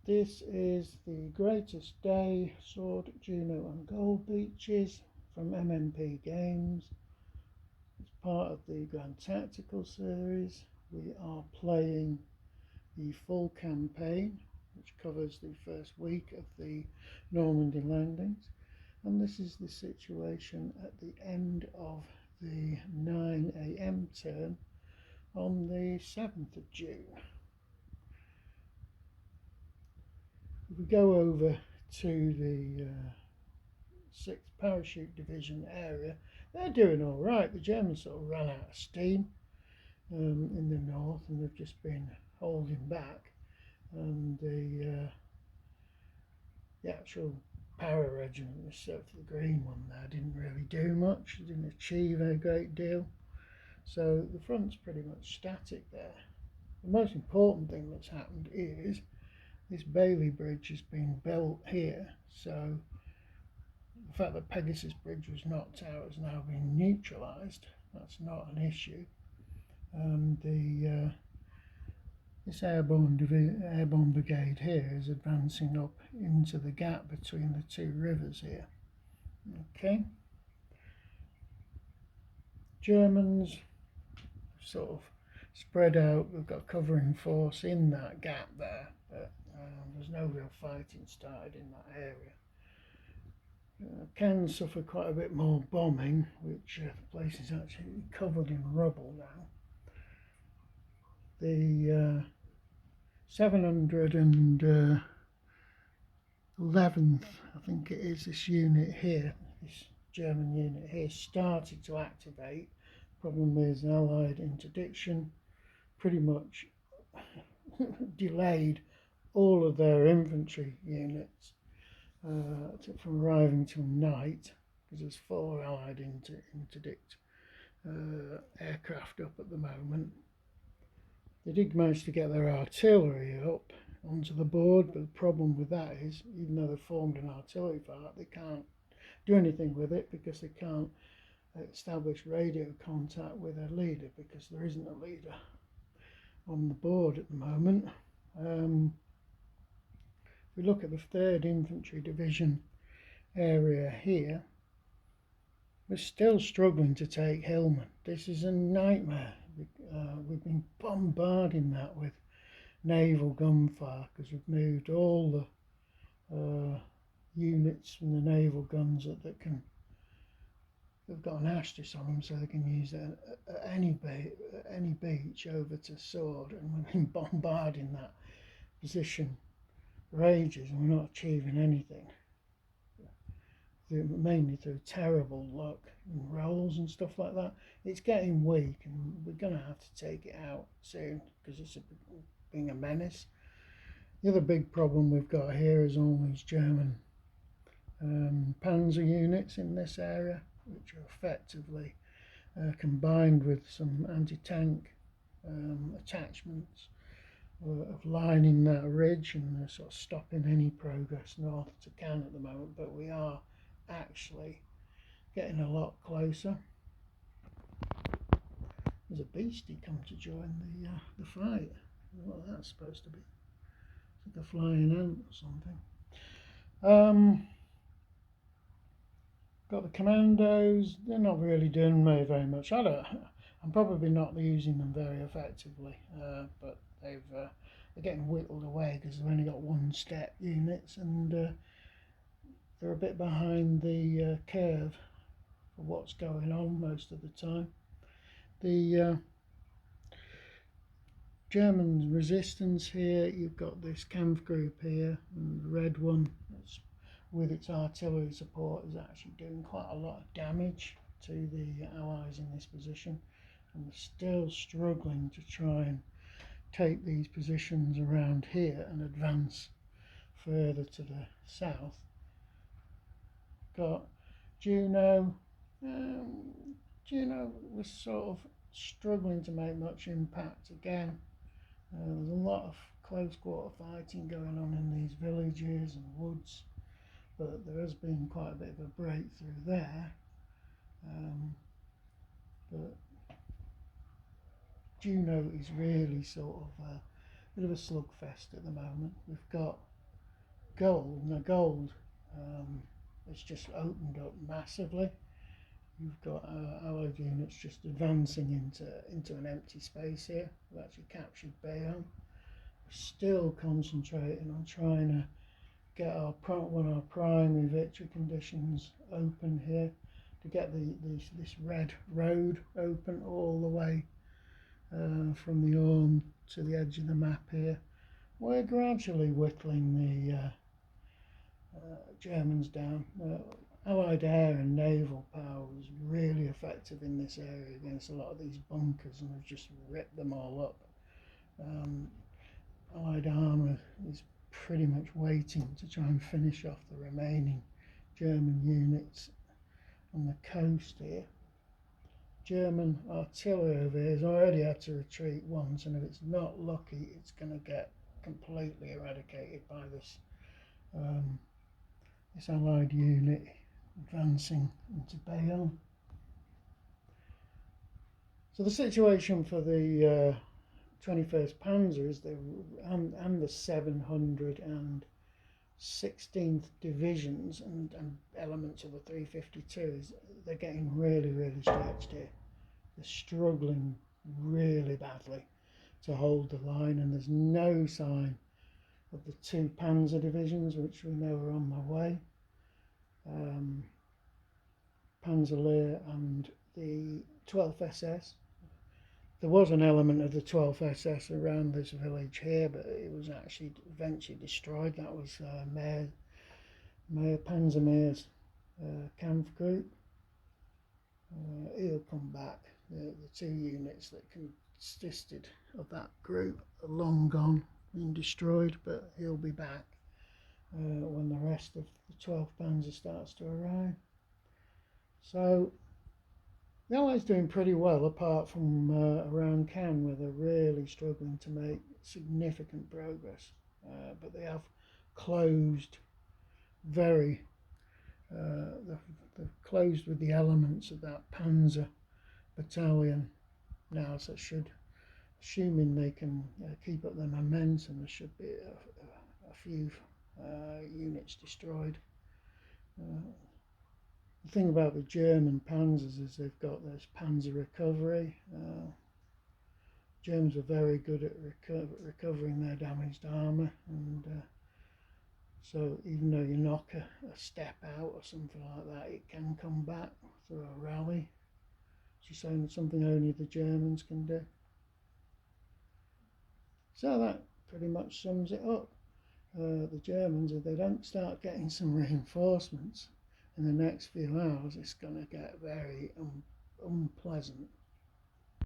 This is the Greatest Day Sword, Juno and Gold Beaches from MMP Games. It's part of the Grand Tactical series. We are playing the full campaign, which covers the first week of the Normandy landings. And this is the situation at the end of the 9 AM turn on the 7th of June. If we go over to the 6th Parachute Division area, they're doing all right. The Germans sort of ran out of steam in the north, and they've just been holding back. And the actual Para Regiment, the 7th, the green one there, didn't really do much. It didn't achieve a great deal. So the front's pretty much static there. The most important thing that's happened is this Bailey Bridge has been built here, so the fact that Pegasus Bridge was knocked out has now been neutralised. That's not an issue. This airborne brigade here is advancing up into the gap between the two rivers here. Okay. Germans sort of spread out. We've got covering force in that gap there, but there's no real fighting started in that area. Can suffer quite a bit more bombing, which the place is actually covered in rubble now. The 711th, I think it is, this unit here, this German unit here, started to activate. Problem is, Allied interdiction pretty much delayed all of their infantry units from arriving till night, because there's 4 Allied interdict aircraft up at the moment. They did manage to get their artillery up onto the board, but the problem with that is, even though they've formed an artillery fire, they can't do anything with it because they can't establish radio contact with their leader, because there isn't a leader on the board at the moment. If we look at the 3rd Infantry Division area here, we're still struggling to take Hillman. This is a nightmare. We've been bombarding that with naval gunfire because we've moved all the units from the naval guns that can. They've got an asterisk on them, so they can use it at any beach over to Sword, and we've been bombarding that position for ages, and we're not achieving anything. Mainly through terrible luck and rolls and stuff like that. It's getting weak, and we're going to have to take it out soon because it's being a menace. The other big problem we've got here is all these German panzer units in this area, which are effectively combined with some anti-tank attachments of lining that ridge, and they're sort of stopping any progress north to Cannes at the moment, but we are actually getting a lot closer. There's a beastie come to join the fight. I don't know what that's supposed to be. It's like a flying ant or something. Got the commandos. They're not really doing very much. I'm probably not using them very effectively, but they're getting whittled away because they've only got 1-step units, and they're a bit behind the curve for what's going on most of the time. The German resistance here, you've got this Kampfgruppe here, and the red one, that's with its artillery support, is actually doing quite a lot of damage to the Allies in this position, and they're still struggling to try and take these positions around here and advance further to the south. Got Juno. Juno was sort of struggling to make much impact again. There's a lot of close quarter fighting going on in these villages and woods, but there has been quite a bit of a breakthrough there. But Juno is really sort of a bit of a slugfest at the moment. We've got gold, it's just opened up massively. You've got allied units just advancing into an empty space here. We've actually captured Bayonne. We're still concentrating on trying to get one of our primary victory conditions open here, to get this red road open all the way from the Orme to the edge of the map here. We're gradually whittling the Germans down. Allied air and naval power was really effective in this area against a lot of these bunkers, and we've just ripped them all up. Allied armour is pretty much waiting to try and finish off the remaining German units on the coast here. German artillery over here has already had to retreat once, and if it's not lucky, it's going to get completely eradicated by this this Allied unit advancing into Bayonne. So the situation for the 21st Panzer is and the 716th Divisions and elements of the 352s, they're getting really stretched here. They're struggling really badly to hold the line, and there's no sign of the 2 Panzer divisions, which we know are on their way. Panzerlehr and the 12th SS. There was an element of the 12th SS around this village here, but it was actually eventually destroyed. That was Panzermehr's Kampfgruppe. He'll come back. The 2 units that consisted of that group are long gone and destroyed, but he'll be back when the rest of the 12th Panzer starts to arrive. So the Allies doing pretty well, apart from around Cannes, where they're really struggling to make significant progress. But they have closed they've closed with the elements of that Panzer battalion now, so assuming they can keep up their momentum, there should be a few units destroyed. The thing about the German panzers is they've got this panzer recovery. Germans are very good at recovering their damaged armour, and so even though you knock a step out or something like that, it can come back through a rally. She's saying something only the Germans can do. So that pretty much sums it up. The Germans, if they don't start getting some reinforcements in the next few hours, it's going to get very unpleasant.